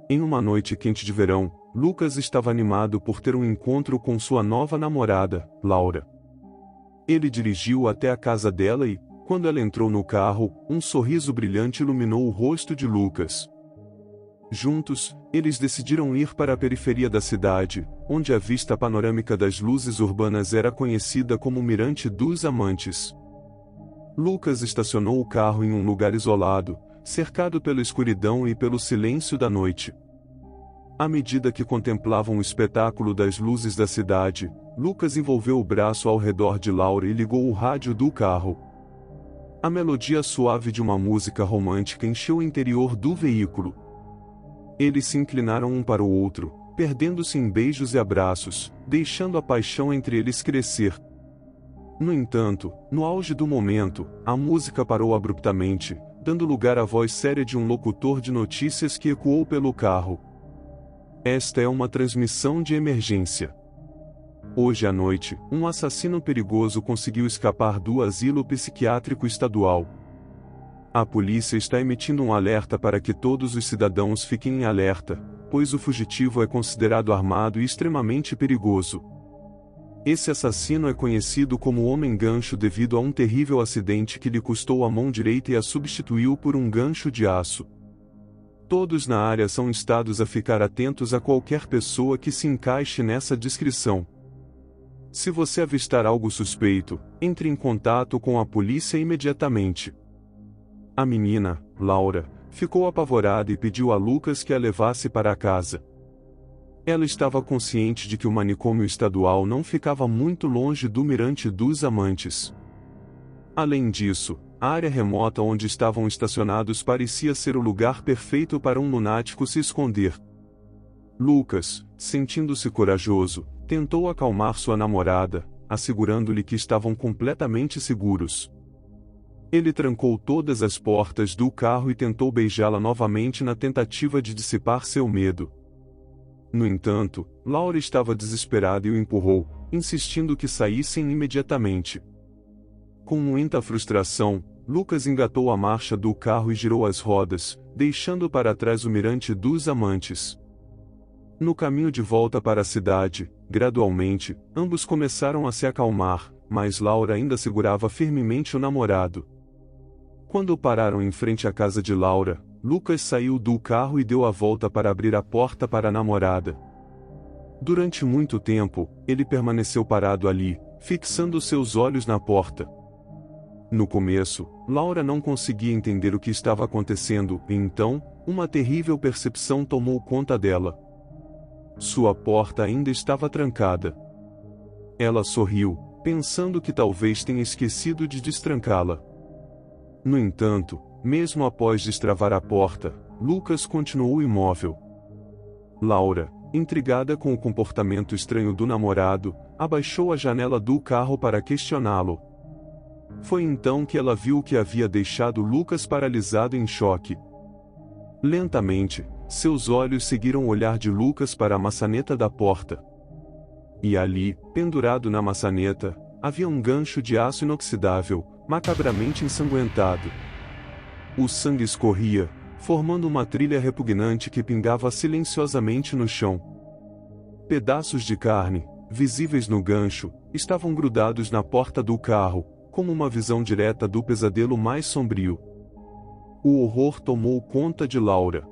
Em uma noite quente de verão, Lucas estava animado por ter um encontro com sua nova namorada, Laura. Ele dirigiu até a casa dela e, quando ela entrou no carro, um sorriso brilhante iluminou o rosto de Lucas. Juntos, eles decidiram ir para a periferia da cidade, onde a vista panorâmica das luzes urbanas era conhecida como Mirante dos Amantes. Lucas estacionou o carro em um lugar isolado, cercado pela escuridão e pelo silêncio da noite. À medida que contemplavam o espetáculo das luzes da cidade, Lucas envolveu o braço ao redor de Laura e ligou o rádio do carro. A melodia suave de uma música romântica encheu o interior do veículo. Eles se inclinaram um para o outro, perdendo-se em beijos e abraços, deixando a paixão entre eles crescer. No entanto, no auge do momento, a música parou abruptamente, dando lugar à voz séria de um locutor de notícias que ecoou pelo carro. Esta é uma transmissão de emergência. Hoje à noite, um assassino perigoso conseguiu escapar do asilo psiquiátrico estadual. A polícia está emitindo um alerta para que todos os cidadãos fiquem em alerta, pois o fugitivo é considerado armado e extremamente perigoso. Esse assassino é conhecido como Homem-Gancho devido a um terrível acidente que lhe custou a mão direita e a substituiu por um gancho de aço. Todos na área são instados a ficar atentos a qualquer pessoa que se encaixe nessa descrição. Se você avistar algo suspeito, entre em contato com a polícia imediatamente. A menina, Laura, ficou apavorada e pediu a Lucas que a levasse para casa. Ela estava consciente de que o manicômio estadual não ficava muito longe do Mirante dos Amantes. Além disso, a área remota onde estavam estacionados parecia ser o lugar perfeito para um lunático se esconder. Lucas, sentindo-se corajoso, tentou acalmar sua namorada, assegurando-lhe que estavam completamente seguros. Ele trancou todas as portas do carro e tentou beijá-la novamente na tentativa de dissipar seu medo. No entanto, Laura estava desesperada e o empurrou, insistindo que saíssem imediatamente. Com muita frustração, Lucas engatou a marcha do carro e girou as rodas, deixando para trás o Mirante dos Amantes. No caminho de volta para a cidade, gradualmente, ambos começaram a se acalmar, mas Laura ainda segurava firmemente o namorado. Quando pararam em frente à casa de Laura, Lucas saiu do carro e deu a volta para abrir a porta para a namorada. Durante muito tempo, ele permaneceu parado ali, fixando seus olhos na porta. No começo, Laura não conseguia entender o que estava acontecendo, e então, uma terrível percepção tomou conta dela. Sua porta ainda estava trancada. Ela sorriu, pensando que talvez tenha esquecido de destrancá-la. No entanto, mesmo após destravar a porta, Lucas continuou imóvel. Laura, intrigada com o comportamento estranho do namorado, abaixou a janela do carro para questioná-lo. Foi então que ela viu que havia deixado Lucas paralisado em choque. Lentamente, seus olhos seguiram o olhar de Lucas para a maçaneta da porta. E ali, pendurado na maçaneta, havia um gancho de aço inoxidável, macabramente ensanguentado. O sangue escorria, formando uma trilha repugnante que pingava silenciosamente no chão. Pedaços de carne, visíveis no gancho, estavam grudados na porta do carro, como uma visão direta do pesadelo mais sombrio. O horror tomou conta de Laura.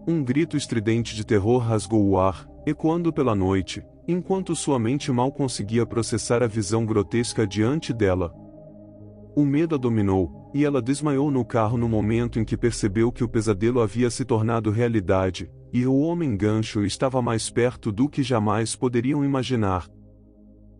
Um grito estridente de terror rasgou o ar, ecoando pela noite, enquanto sua mente mal conseguia processar a visão grotesca diante dela. O medo a dominou, e ela desmaiou no carro no momento em que percebeu que o pesadelo havia se tornado realidade, e o Homem-Gancho estava mais perto do que jamais poderiam imaginar.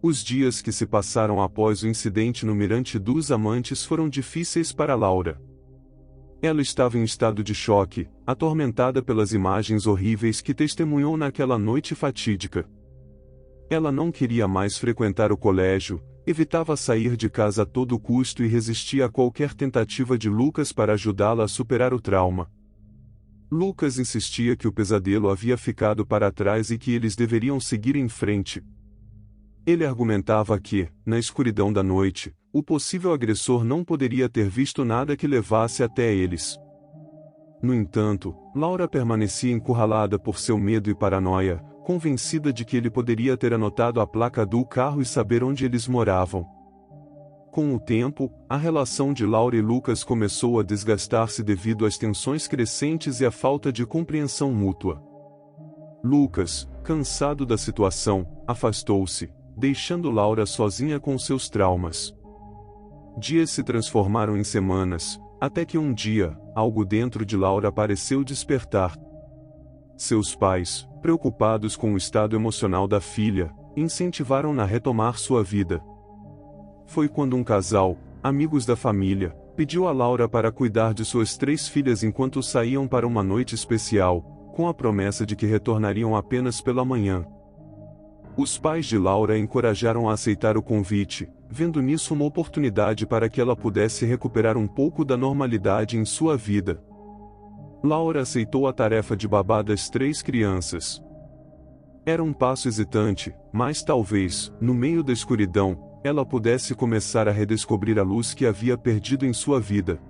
Os dias que se passaram após o incidente no Mirante dos Amantes foram difíceis para Laura. Ela estava em estado de choque, atormentada pelas imagens horríveis que testemunhou naquela noite fatídica. Ela não queria mais frequentar o colégio, evitava sair de casa a todo custo e resistia a qualquer tentativa de Lucas para ajudá-la a superar o trauma. Lucas insistia que o pesadelo havia ficado para trás e que eles deveriam seguir em frente. Ele argumentava que, na escuridão da noite, o possível agressor não poderia ter visto nada que levasse até eles. No entanto, Laura permanecia encurralada por seu medo e paranoia, convencida de que ele poderia ter anotado a placa do carro e saber onde eles moravam. Com o tempo, a relação de Laura e Lucas começou a desgastar-se devido às tensões crescentes e à falta de compreensão mútua. Lucas, cansado da situação, afastou-se, deixando Laura sozinha com seus traumas. Dias se transformaram em semanas, até que um dia, algo dentro de Laura pareceu despertar. Seus pais, preocupados com o estado emocional da filha, incentivaram-na a retomar sua vida. Foi quando um casal, amigos da família, pediu a Laura para cuidar de suas 3 filhas enquanto saíam para uma noite especial, com a promessa de que retornariam apenas pela manhã. Os pais de Laura a encorajaram a aceitar o convite, vendo nisso uma oportunidade para que ela pudesse recuperar um pouco da normalidade em sua vida. Laura aceitou a tarefa de babá das 3 crianças. Era um passo hesitante, mas talvez, no meio da escuridão, ela pudesse começar a redescobrir a luz que havia perdido em sua vida.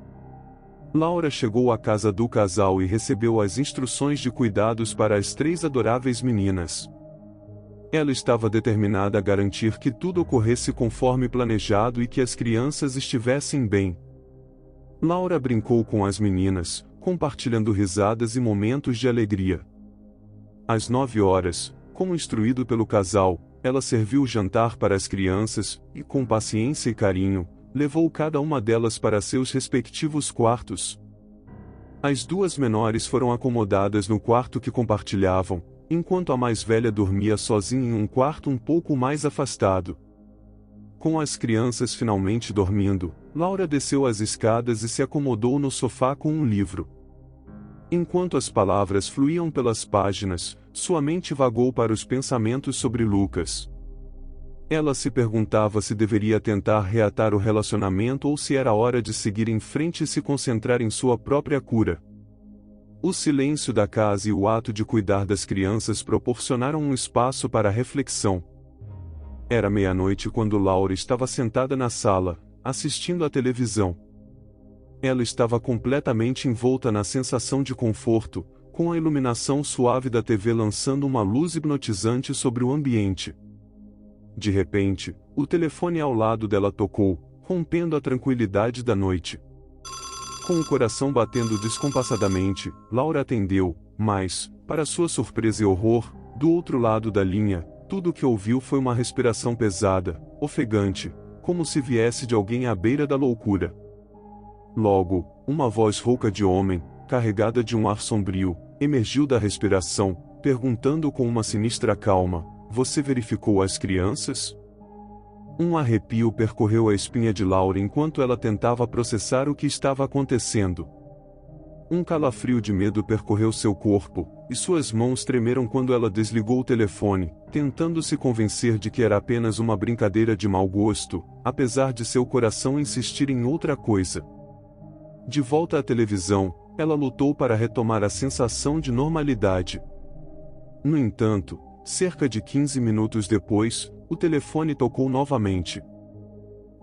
Laura chegou à casa do casal e recebeu as instruções de cuidados para as 3 adoráveis meninas. Ela estava determinada a garantir que tudo ocorresse conforme planejado e que as crianças estivessem bem. Laura brincou com as meninas, compartilhando risadas e momentos de alegria. Às 9 horas, como instruído pelo casal, ela serviu o jantar para as crianças, e com paciência e carinho, levou cada uma delas para seus respectivos quartos. As 2 menores foram acomodadas no quarto que compartilhavam, enquanto a mais velha dormia sozinha em um quarto um pouco mais afastado. Com as crianças finalmente dormindo, Laura desceu as escadas e se acomodou no sofá com um livro. Enquanto as palavras fluíam pelas páginas, sua mente vagou para os pensamentos sobre Lucas. Ela se perguntava se deveria tentar reatar o relacionamento ou se era hora de seguir em frente e se concentrar em sua própria cura. O silêncio da casa e o ato de cuidar das crianças proporcionaram um espaço para a reflexão. Era meia-noite quando Laura estava sentada na sala, assistindo à televisão. Ela estava completamente envolta na sensação de conforto, com a iluminação suave da TV lançando uma luz hipnotizante sobre o ambiente. De repente, o telefone ao lado dela tocou, rompendo a tranquilidade da noite. Com o coração batendo descompassadamente, Laura atendeu, mas, para sua surpresa e horror, do outro lado da linha, tudo o que ouviu foi uma respiração pesada, ofegante, como se viesse de alguém à beira da loucura. Logo, uma voz rouca de homem, carregada de um ar sombrio, emergiu da respiração, perguntando com uma sinistra calma: "Você verificou as crianças?" Um arrepio percorreu a espinha de Laura enquanto ela tentava processar o que estava acontecendo. Um calafrio de medo percorreu seu corpo, e suas mãos tremeram quando ela desligou o telefone, tentando se convencer de que era apenas uma brincadeira de mau gosto, apesar de seu coração insistir em outra coisa. De volta à televisão, ela lutou para retomar a sensação de normalidade. No entanto, cerca de 15 minutos depois, o telefone tocou novamente.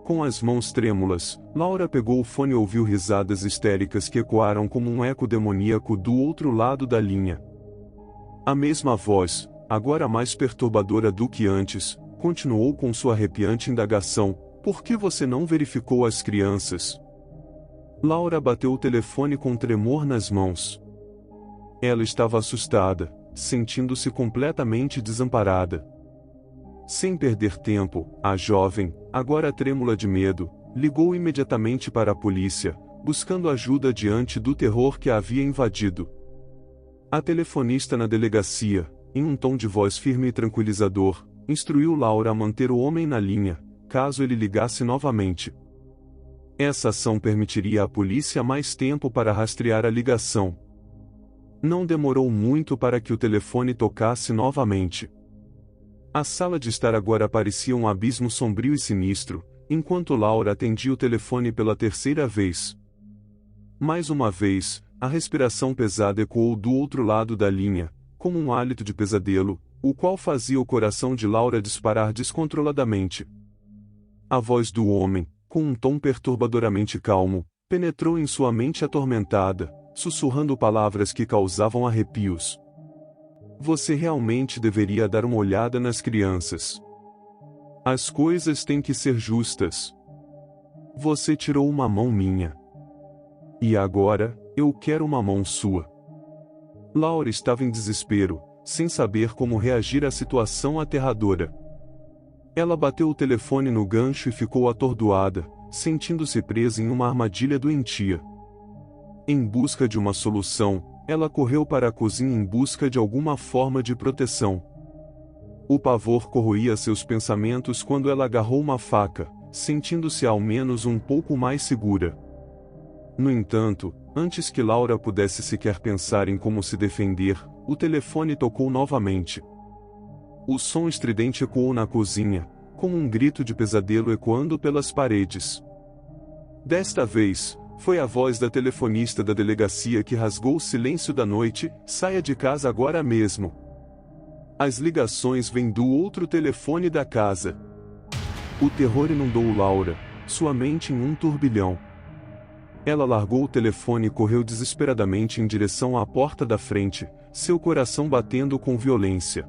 Com as mãos trêmulas, Laura pegou o fone e ouviu risadas histéricas que ecoaram como um eco demoníaco do outro lado da linha. A mesma voz, agora mais perturbadora do que antes, continuou com sua arrepiante indagação: "Por que você não verificou as crianças?" Laura bateu o telefone com tremor nas mãos. Ela estava assustada, sentindo-se completamente desamparada. Sem perder tempo, a jovem, agora trêmula de medo, ligou imediatamente para a polícia, buscando ajuda diante do terror que a havia invadido. A telefonista na delegacia, em um tom de voz firme e tranquilizador, instruiu Laura a manter o homem na linha, caso ele ligasse novamente. Essa ação permitiria à polícia mais tempo para rastrear a ligação. Não demorou muito para que o telefone tocasse novamente. A sala de estar agora parecia um abismo sombrio e sinistro, enquanto Laura atendia o telefone pela 3ª vez. Mais uma vez, a respiração pesada ecoou do outro lado da linha, como um hálito de pesadelo, o qual fazia o coração de Laura disparar descontroladamente. A voz do homem, com um tom perturbadoramente calmo, penetrou em sua mente atormentada, sussurrando palavras que causavam arrepios. Você realmente deveria dar uma olhada nas crianças. As coisas têm que ser justas. Você tirou uma mão minha. E agora, eu quero uma mão sua. Laura estava em desespero, sem saber como reagir à situação aterradora. Ela bateu o telefone no gancho e ficou atordoada, sentindo-se presa em uma armadilha doentia. Em busca de uma solução, ela correu para a cozinha em busca de alguma forma de proteção. O pavor corroía seus pensamentos quando ela agarrou uma faca, sentindo-se ao menos um pouco mais segura. No entanto, antes que Laura pudesse sequer pensar em como se defender, o telefone tocou novamente. O som estridente ecoou na cozinha, como um grito de pesadelo ecoando pelas paredes. Desta vez, foi a voz da telefonista da delegacia que rasgou o silêncio da noite: saia de casa agora mesmo. As ligações vêm do outro telefone da casa. O terror inundou Laura, sua mente em um turbilhão. Ela largou o telefone e correu desesperadamente em direção à porta da frente, seu coração batendo com violência.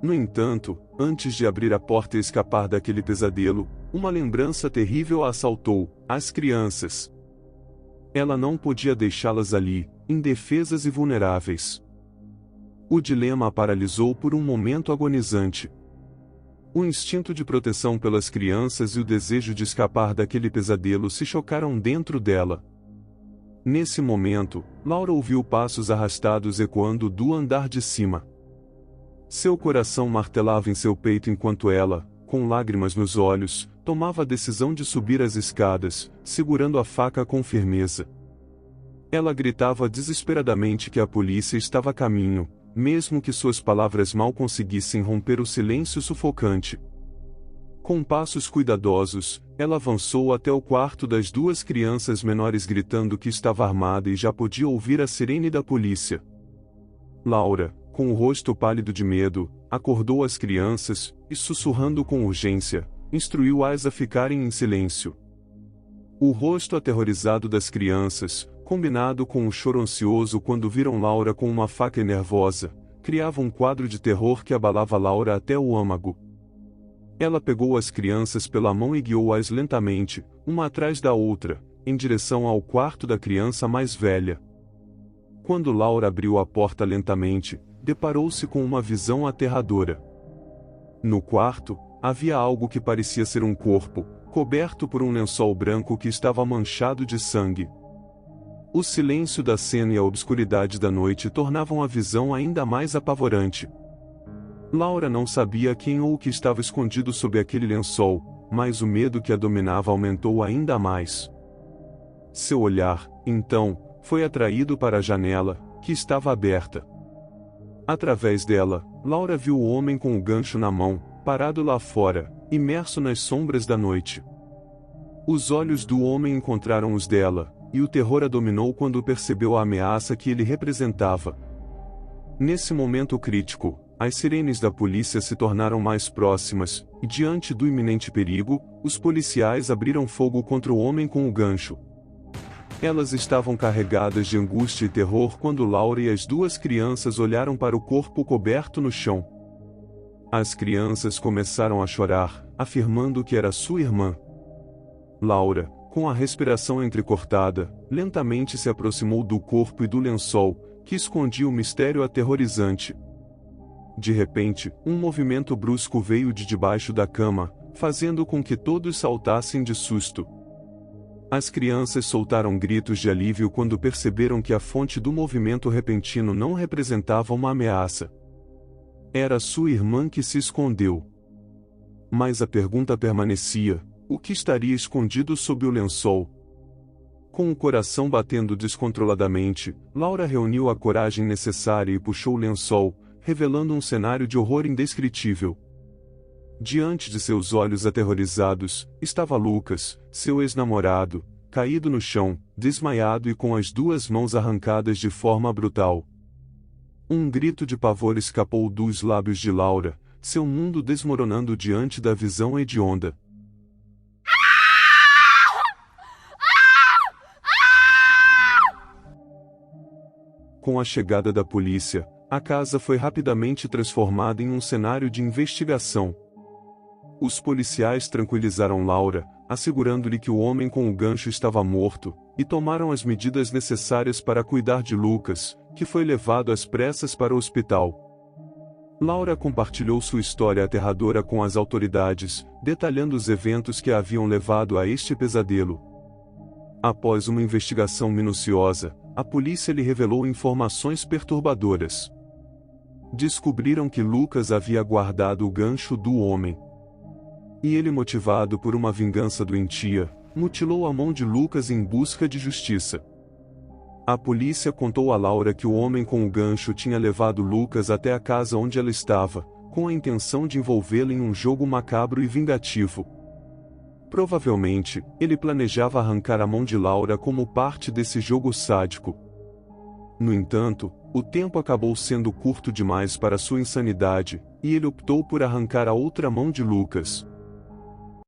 No entanto, antes de abrir a porta e escapar daquele pesadelo, uma lembrança terrível a assaltou: as crianças. Ela não podia deixá-las ali, indefesas e vulneráveis. O dilema a paralisou por um momento agonizante. O instinto de proteção pelas crianças e o desejo de escapar daquele pesadelo se chocaram dentro dela. Nesse momento, Laura ouviu passos arrastados ecoando do andar de cima. Seu coração martelava em seu peito enquanto ela, com lágrimas nos olhos, tomava a decisão de subir as escadas, segurando a faca com firmeza. Ela gritava desesperadamente que a polícia estava a caminho, mesmo que suas palavras mal conseguissem romper o silêncio sufocante. Com passos cuidadosos, ela avançou até o quarto das duas crianças menores gritando que estava armada e já podia ouvir a sirene da polícia. Laura, com o rosto pálido de medo, acordou as crianças, e sussurrando com urgência, instruiu-as a ficarem em silêncio. O rosto aterrorizado das crianças, combinado com o choro ansioso quando viram Laura com uma faca e nervosa, criava um quadro de terror que abalava Laura até o âmago. Ela pegou as crianças pela mão e guiou-as lentamente, uma atrás da outra, em direção ao quarto da criança mais velha. Quando Laura abriu a porta lentamente, deparou-se com uma visão aterradora. No quarto, havia algo que parecia ser um corpo, coberto por um lençol branco que estava manchado de sangue. O silêncio da cena e a obscuridade da noite tornavam a visão ainda mais apavorante. Laura não sabia quem ou o que estava escondido sob aquele lençol, mas o medo que a dominava aumentou ainda mais. Seu olhar, então, foi atraído para a janela, que estava aberta. Através dela, Laura viu o homem com o gancho na mão, parado lá fora, imerso nas sombras da noite. Os olhos do homem encontraram os dela, e o terror a dominou quando percebeu a ameaça que ele representava. Nesse momento crítico, as sirenes da polícia se tornaram mais próximas, e diante do iminente perigo, os policiais abriram fogo contra o homem com o gancho. Elas estavam carregadas de angústia e terror quando Laura e as duas crianças olharam para o corpo coberto no chão. As crianças começaram a chorar, afirmando que era sua irmã. Laura, com a respiração entrecortada, lentamente se aproximou do corpo e do lençol, que escondia o mistério aterrorizante. De repente, um movimento brusco veio de debaixo da cama, fazendo com que todos saltassem de susto. As crianças soltaram gritos de alívio quando perceberam que a fonte do movimento repentino não representava uma ameaça. Era sua irmã que se escondeu. Mas a pergunta permanecia: o que estaria escondido sob o lençol? Com o coração batendo descontroladamente, Laura reuniu a coragem necessária e puxou o lençol, revelando um cenário de horror indescritível. Diante de seus olhos aterrorizados, estava Lucas, seu ex-namorado, caído no chão, desmaiado e com as duas mãos arrancadas de forma brutal. Um grito de pavor escapou dos lábios de Laura, seu mundo desmoronando diante da visão hedionda. Com a chegada da polícia, a casa foi rapidamente transformada em um cenário de investigação. Os policiais tranquilizaram Laura, assegurando-lhe que o homem com o gancho estava morto, e tomaram as medidas necessárias para cuidar de Lucas, que foi levado às pressas para o hospital. Laura compartilhou sua história aterradora com as autoridades, detalhando os eventos que a haviam levado a este pesadelo. Após uma investigação minuciosa, a polícia lhe revelou informações perturbadoras. Descobriram que Lucas havia guardado o gancho do homem. E ele, motivado por uma vingança doentia, mutilou a mão de Lucas em busca de justiça. A polícia contou a Laura que o homem com o gancho tinha levado Lucas até a casa onde ela estava, com a intenção de envolvê-la em um jogo macabro e vingativo. Provavelmente, ele planejava arrancar a mão de Laura como parte desse jogo sádico. No entanto, o tempo acabou sendo curto demais para sua insanidade, e ele optou por arrancar a outra mão de Lucas.